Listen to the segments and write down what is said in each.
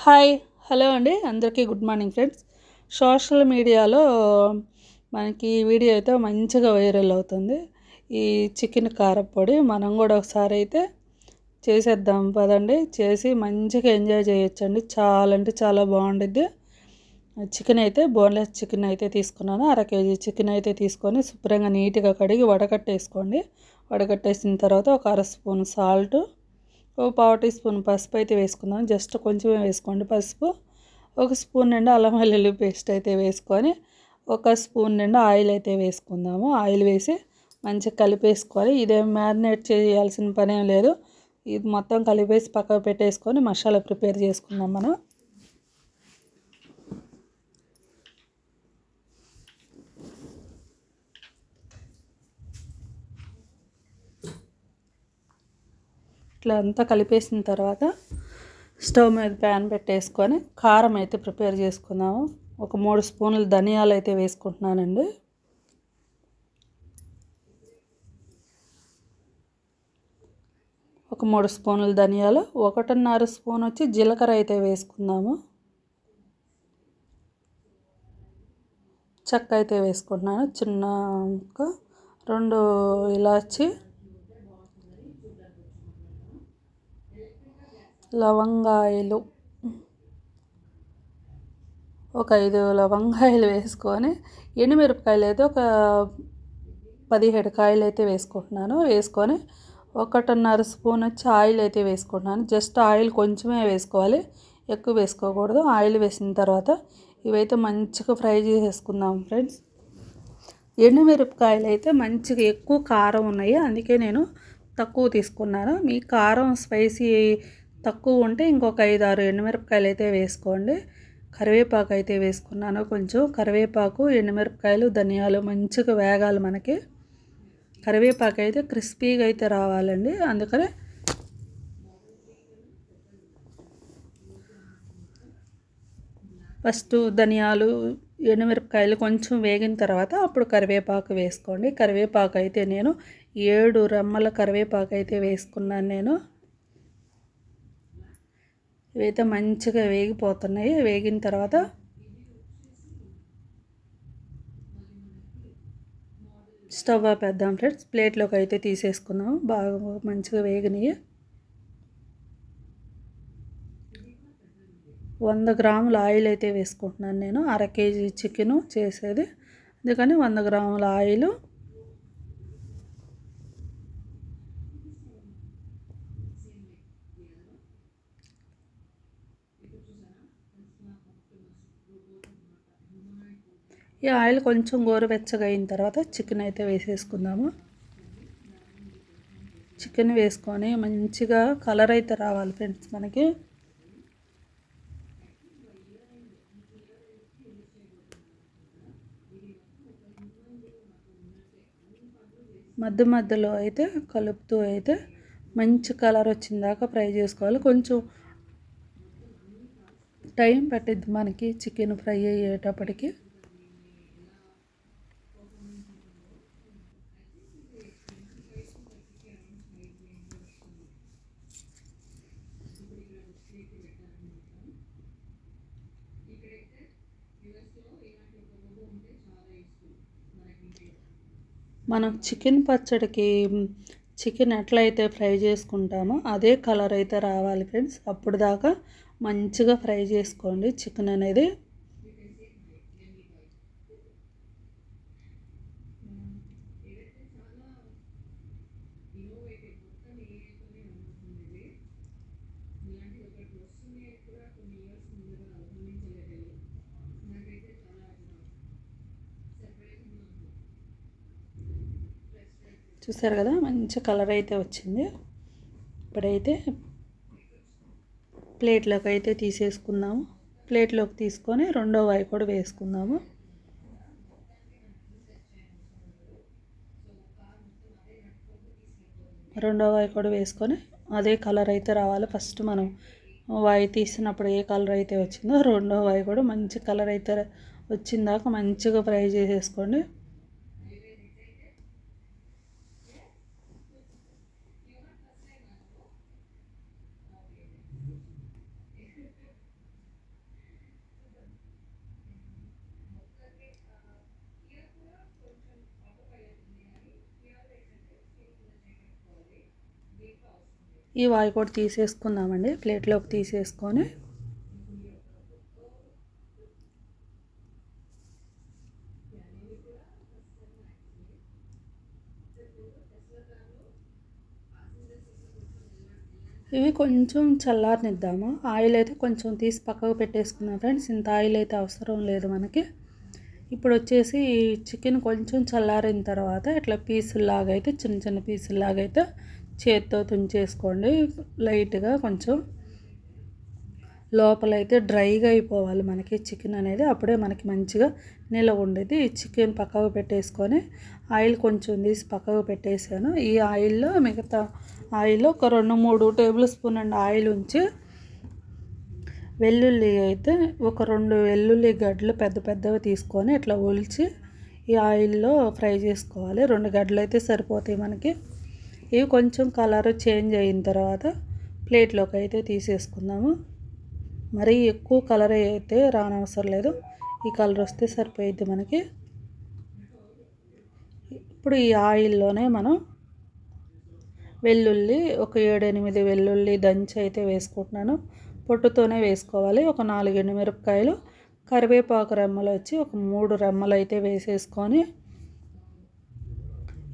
Hi hello అండి, అందరికీ good morning friends. Social మీడియాలో మనకి ఈ వీడియో అయితే మంచిగా వైరల్ అవుతుంది. ఈ చికెన్ కారప్పొడి మనం కూడా ఒకసారి అయితే చేసేద్దాం పదండి. చేసి మంచిగా ఎంజాయ్ చేయొచ్చండి. చాలా అంటే చాలా బాగుండిద్ది. చికెన్ అయితే బోన్లెస్ చికెన్ అయితే తీసుకున్నాను. 1/2 కేజీ చికెన్ అయితే తీసుకొని శుభ్రంగా నీట్గా కడిగి వడకట్టేసుకోండి. వడకట్టేసిన తర్వాత ఒక 1/2 స్పూన్ సాల్ట్, ఓ 1/4 టీ స్పూన్ పసుపు అయితే వేసుకుందాం. జస్ట్ కొంచెమే వేసుకోండి పసుపు. ఒక స్పూన్ నిండా అల్లం వెల్లుల్లి పేస్ట్ అయితే వేసుకొని ఒక స్పూన్ నిండా ఆయిల్ అయితే వేసుకుందాము. ఆయిల్ వేసి మంచిగా కలిపేసుకోవాలి. ఇదేం మ్యారినేట్ చేయాల్సిన పని ఏం లేదు. ఇది మొత్తం కలిపేసి పక్కకు పెట్టేసుకొని మసాలా ప్రిపేర్ చేసుకుందాం మనం. ఇట్లా అంతా కలిపేసిన తర్వాత స్టవ్ మీద ప్యాన్ పెట్టేసుకొని కారం అయితే ప్రిపేర్ చేసుకుందాము. ఒక 3 స్పూన్లు ధనియాలు అయితే వేసుకుంటున్నానండి. ఒక 3 స్పూన్లు ధనియాలు, 1.5 స్పూన్ వచ్చి జీలకర్ర అయితే వేసుకుందాము. చెక్క అయితే వేసుకుంటున్నాను చిన్న ముక్క, 2 ఇలాచి, లవంగాయలు, ఒక 5 లవంగాయలు వేసుకొని ఎండుమిరపకాయలు అయితే ఒక 17 కాయలు అయితే వేసుకుంటున్నాను. వేసుకొని 1.5 స్పూన్ వచ్చి ఆయిల్ అయితే వేసుకుంటున్నాను. జస్ట్ ఆయిల్ కొంచెమే వేసుకోవాలి, ఎక్కువ వేసుకోకూడదు. ఆయిల్ వేసిన తర్వాత ఇవైతే మంచిగా ఫ్రై చేసేసుకుందాం ఫ్రెండ్స్. ఎండుమిరపకాయలు అయితే మంచిగా ఎక్కువ కారం ఉన్నాయి, అందుకే నేను తక్కువ తీసుకున్నాను. మీ కారం స్పైసీ తక్కువ ఉంటే ఇంకొక 5-6 ఎండుమిరపకాయలు అయితే వేసుకోండి. కరివేపాకు అయితే వేసుకున్నాను. కొంచెం కరివేపాకు, ఎండుమిరపకాయలు, ధనియాలు మంచిగా వేగాలి మనకి. కరివేపాకు అయితే క్రిస్పీగా అయితే రావాలండి, అందుకనే ఫస్ట్ ధనియాలు, ఎండుమిరపకాయలు కొంచెం వేగిన తర్వాత అప్పుడు కరివేపాకు వేసుకోండి. కరివేపాకు అయితే నేను 7 రెమ్మల కరివేపాకు అయితే వేసుకున్నాను నేను. ఇవైతే మంచిగా వేగిపోతున్నాయి. వేగిన తర్వాత స్టవ్ ఆపేద్దాం ఫ్రెండ్స్. ప్లేట్లోకి అయితే తీసేసుకుందాం. బాగా మంచిగా వేగినాయి. 100 గ్రాముల ఆయిల్ అయితే వేసుకుంటున్నాను నేను. 1/2 కేజీ చికెను చేసేది, అందుకని 100 గ్రాముల ఆయిల్. ఈ ఆయిల్ కొంచెం గోరువెచ్చగా అయిన తర్వాత చికెన్ అయితే వేసేసుకుందాము. చికెన్ వేసుకొని మంచిగా కలర్ అయితే రావాలి ఫ్రెండ్స్ మనకి. మధ్య మధ్యలో అయితే కలుపుతూ అయితే మంచి కలర్ వచ్చిందాకా ఫ్రై చేసుకోవాలి. కొంచెం టైం పట్టిద్ది మనకి చికెన్ ఫ్రై అయ్యేటప్పటికి. మనం చికెన్ పచ్చడికి చికెన్ ఎట్లయితే ఫ్రై చేసుకుంటామో అదే కలర్ అయితే రావాలి ఫ్రెండ్స్. అప్పుడు దాకా మంచిగా ఫ్రై చేసుకోండి చికెన్ అనేది. చూసారు కదా, మంచి కలర్ అయితే వచ్చింది. ఇప్పుడైతే ప్లేట్లోకి అయితే తీసేసుకుందాము. ప్లేట్లోకి తీసుకొని రెండో వాయి కూడా వేసుకుందాము. రెండో వాయి కూడా వేసుకొని అదే కలర్ అయితే రావాలి. ఫస్ట్ మనం వాయి తీసినప్పుడు ఏ కలర్ అయితే వచ్చిందో రెండో వాయి కూడా మంచి కలర్ అయితే వచ్చిందాక మంచిగా ఫ్రై చేసేసుకోండి. ఈ వాయి కూడా తీసేసుకుందామండి, ప్లేట్లోకి తీసేసుకొని ఇవి కొంచెం చల్లారనిద్దాము. ఆయిల్ అయితే కొంచెం తీసి పక్కకు పెట్టేసుకుందాం ఫ్రెండ్స్, ఇంత ఆయిల్ అయితే అవసరం లేదు మనకి. ఇప్పుడు వచ్చేసి చికెన్ కొంచెం చల్లారిన తర్వాత ఇట్లా పీసుల్లాగా అయితే చిన్న చిన్న పీసుల్లాగా అయితే చేత్తో తుంచేసుకోండి. లైట్గా కొంచెం లోపలైతే డ్రైగా అయిపోవాలి మనకి చికెన్ అనేది, అప్పుడే మనకి మంచిగా నిలవ ఉండేది. ఈ చికెన్ పక్కకు పెట్టేసుకొని ఆయిల్ కొంచెం తీసి పక్కకు పెట్టేసాను. ఈ ఆయిల్లో మిగతా ఆయిల్లో ఒక 2-3 టేబుల్ స్పూన్ అండి ఆయిల్ ఉంచి వెల్లుల్లి అయితే ఒక 2 వెల్లుల్లి గడ్డలు పెద్ద పెద్దవి తీసుకొని ఇట్లా ఒలిచి ఈ ఆయిల్లో ఫ్రై చేసుకోవాలి. 2 గడ్డలు అయితే సరిపోతాయి మనకి. ఇవి కొంచెం కలర్ చేంజ్ అయిన తర్వాత ప్లేట్లోకి అయితే తీసేసుకుందాము. మరీ ఎక్కువ కలర్ అయితే రానవసరం లేదు, ఈ కలర్ వస్తే సరిపోయిద్ది మనకి. ఇప్పుడు ఈ ఆయిల్లోనే మనం వెల్లుల్లి ఒక 7-8 వెల్లుల్లి దంచి అయితే వేసుకుంటున్నాను. పొట్టుతోనే వేసుకోవాలి. ఒక 4 ఎండుమిరపకాయలు, కరివేపాకు రెమ్మలు వచ్చి ఒక 3 రెమ్మలు అయితే వేసేసుకొని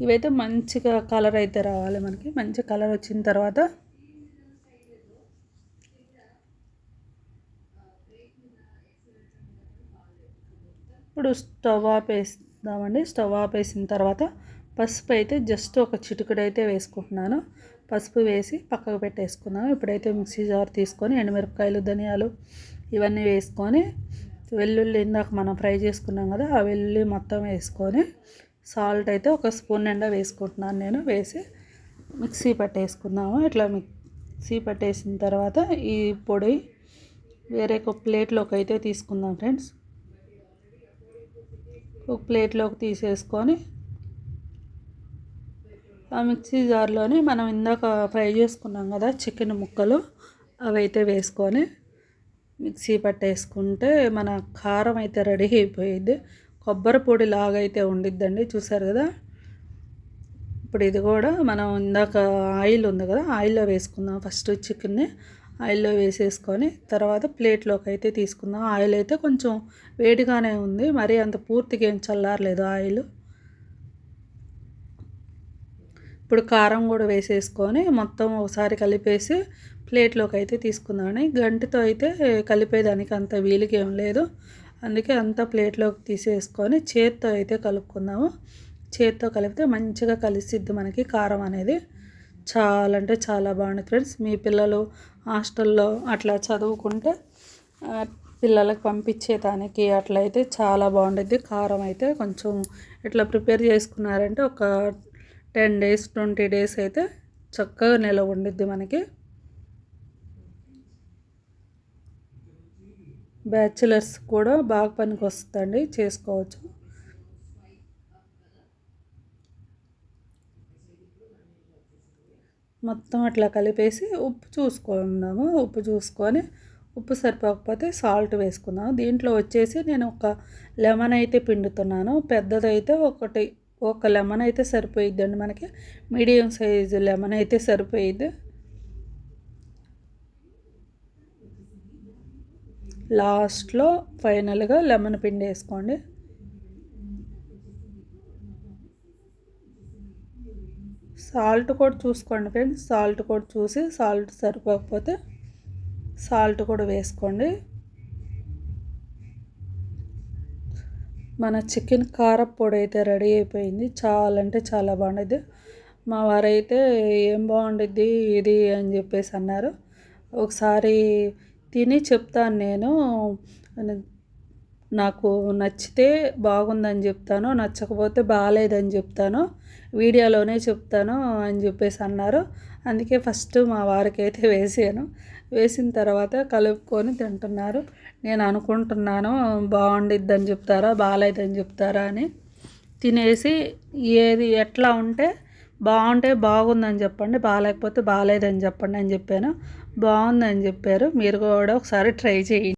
ఇవైతే మంచిగా కలర్ అయితే రావాలి మనకి. మంచి కలర్ వచ్చిన తర్వాత ఇప్పుడు స్టవ్ ఆపేస్తామండి. స్టవ్ ఆపేసిన తర్వాత పసుపు అయితే జస్ట్ ఒక చిటికెడు అయితే వేసుకుంటున్నాను. పసుపు వేసి పక్కకు పెట్టేసుకున్నాను. ఇప్పుడైతే మిక్సీ జార్ తీసుకొని ఎండుమిరపకాయలు, ధనియాలు ఇవన్నీ వేసుకొని వెల్లుల్లి ఇందాక మనం ఫ్రై చేసుకున్నాం కదా, ఆ వెల్లుల్లి మొత్తం వేసుకొని సాల్ట్ అయితే ఒక స్పూన్ నిండా వేసుకుంటున్నాను నేను. వేసి మిక్సీ పట్టేసుకుందాము. ఇట్లా మిక్సీ పట్టేసిన తర్వాత ఈ పొడి వేరే ఒక ప్లేట్లోకి అయితే తీసుకుందాం ఫ్రెండ్స్. ఒక ప్లేట్లోకి తీసేసుకొని ఆ మిక్సీ జార్లోని మనం ఇందాక ఫ్రై చేసుకున్నాం కదా చికెన్ ముక్కలు, అవైతే వేసుకొని మిక్సీ పట్టేసుకుంటే మన కారం అయితే రెడీ అయిపోయింది. కొబ్బరి పొడి లాగైతే ఉండిద్దండి, చూసారు కదా. ఇప్పుడు ఇది కూడా మనం ఇందాక ఆయిల్ ఉంది కదా, ఆయిల్లో వేసుకుందాం. ఫస్ట్ చికెన్ని ఆయిల్లో వేసేసుకొని తర్వాత ప్లేట్లోకి అయితే తీసుకుందాం. ఆయిల్ అయితే కొంచెం వేడిగానే ఉంది, మరీ అంత పూర్తిగా ఏం చల్లారలేదు ఆయిల్. ఇప్పుడు కారం కూడా వేసేసుకొని మొత్తం ఒకసారి కలిపేసి ప్లేట్లోకి అయితే తీసుకుందామని. గంటితో అయితే కలిపేదానికి అంత వీలుగా ఏం లేదు, అందుకే అంతా ప్లేట్లోకి తీసేసుకొని చేత్తో అయితే కలుపుకుందాము. చేత్తో కలిపితే మంచిగా కలిసిద్ది మనకి కారం అనేది. చాలా అంటే చాలా బాగుంటుంది ఫ్రెండ్స్. మీ పిల్లలు హాస్టల్లో అట్లా చదువుకుంటే పిల్లలకు పంపించేదానికి అట్లయితే చాలా బాగుంటుంది. కారం అయితే కొంచెం ఇట్లా ప్రిపేర్ చేసుకున్నారంటే ఒక 10 days 20 days అయితే చక్కగా నిలవ ఉండిద్ది మనకి. బ్యాచిలర్స్ కూడా బాగా పనికి వస్తుందండి, చేసుకోవచ్చు. మొత్తం అట్లా కలిపేసి ఉప్పు చూసుకుందాము. ఉప్పు చూసుకొని ఉప్పు సరిపోకపోతే సాల్ట్ వేసుకుందాము. దీంట్లో వచ్చేసి నేను ఒక లెమన్ అయితే పిండుతున్నాను. పెద్దదైతే ఒక లెమన్ అయితే సరిపోయిద్దండి మనకి. మీడియం సైజు లెమన్ అయితే సరిపోయిద్ది. లాస్ట్లో ఫైనల్గా లెమన్ పిండి వేసుకోండి. సాల్ట్ కూడా చూసుకోండి ఫ్రెండ్స్, సాల్ట్ కూడా చూసి సాల్ట్ సరిపోకపోతే సాల్ట్ కూడా వేసుకోండి. మన చికెన్ కారప్పొడి అయితే రెడీ అయిపోయింది. చాలా అంటే చాలా బాగుంటుంది. మా వారైతే ఏం బాగుండిద్ది ఇది అని చెప్పేసి అన్నారు. ఒకసారి తిని చెప్తాను నేను, నాకు నచ్చితే బాగుందని చెప్తాను, నచ్చకపోతే బాగాలేదని చెప్తాను, వీడియోలోనే చెప్తాను అని చెప్పేసి అన్నారు. అందుకే ఫస్ట్ మా వారికి అయితే వేసాను. వేసిన తర్వాత కలుపుకొని తింటున్నారు. నేను అనుకుంటున్నాను బాగుండిద్దని చెప్తారా బాగాలేదని చెప్తారా అని. తినేసి ఏది ఎట్లా ఉంటే బాగుంటే బాగుందని చెప్పండి, బాగాలేకపోతే బాగాలేదని చెప్పండి అని చెప్పాను. బాగుందని చెప్పారు. మీరు కూడా ఒకసారి ట్రై చేయండి.